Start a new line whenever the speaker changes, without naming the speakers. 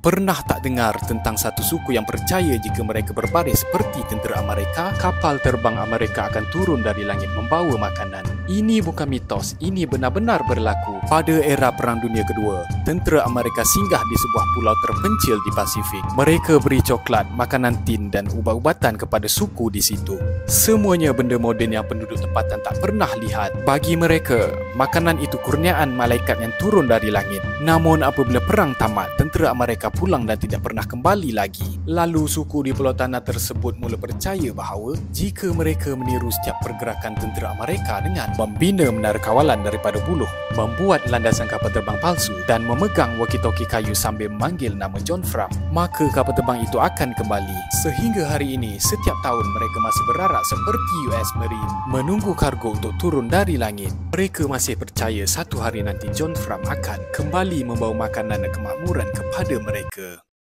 Pernah tak dengar tentang satu suku yang percaya jika mereka berbaris seperti tentera Amerika, kapal terbang Amerika akan turun dari langit membawa makanan? Ini bukan mitos, ini benar-benar berlaku. Pada era Perang Dunia Kedua, tentera Amerika singgah di sebuah pulau terpencil di Pasifik. Mereka beri coklat, makanan tin dan ubat-ubatan kepada suku di situ. Semuanya benda moden yang penduduk tempatan tak pernah lihat. Bagi mereka, makanan itu kurniaan malaikat yang turun dari langit. Namun apabila perang tamat, tentera Amerika pulang dan tidak pernah kembali lagi. Lalu suku di Pulau Tanah tersebut mula percaya bahawa jika mereka meniru setiap pergerakan tentera Amerika dengan membina menara kawalan daripada buluh, membuat landasan kapal terbang palsu dan memegang walkie-talkie kayu sambil memanggil nama John Frum, maka kapal terbang itu akan kembali. Sehingga hari ini, setiap tahun mereka masih berarak seperti US Marine menunggu kargo untuk turun dari langit. Mereka masih percaya satu hari nanti John Frum akan kembali membawa makanan dan kemakmuran kepada mereka.